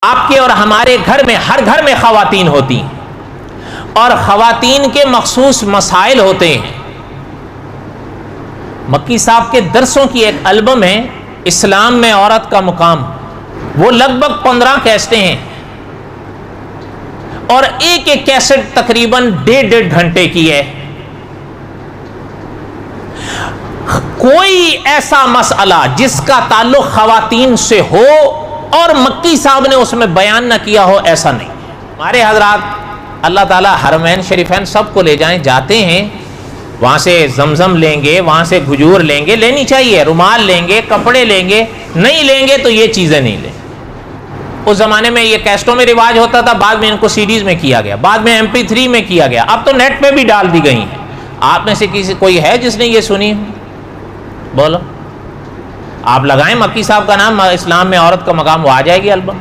آپ کے اور ہمارے گھر میں، ہر گھر میں خواتین ہوتی ہیں اور خواتین کے مخصوص مسائل ہوتے ہیں. مکی صاحب کے درسوں کی ایک البم ہے اسلام میں عورت کا مقام، وہ لگ بھگ 15 کیسٹیں ہیں اور ایک ایک کیسٹ تقریباً 1.5 گھنٹے کی ہے. کوئی ایسا مسئلہ جس کا تعلق خواتین سے ہو اور مکی صاحب نے اس میں بیان نہ کیا ہو، ایسا نہیں. ہمارے حضرات اللہ تعالیٰ حرمین شریفین سب کو لے جائیں، جاتے ہیں وہاں سے زمزم لیں گے، وہاں سے کھجور لیں گے، لینی چاہیے، رومال لیں گے، کپڑے لیں گے، نہیں لیں گے تو یہ چیزیں نہیں لیں. اس زمانے میں یہ کیسٹوں میں رواج ہوتا تھا، بعد میں ان کو سیڈیز میں کیا گیا، بعد میں MP3 میں کیا گیا، اب تو نیٹ پہ بھی ڈال دی گئی ہیں. آپ میں سے کسی کوئی ہے جس نے یہ سنی؟ بولو. آپ لگائیں مکی صاحب کا نام، اسلام میں عورت کا مقام، وہ آ جائے گی البم.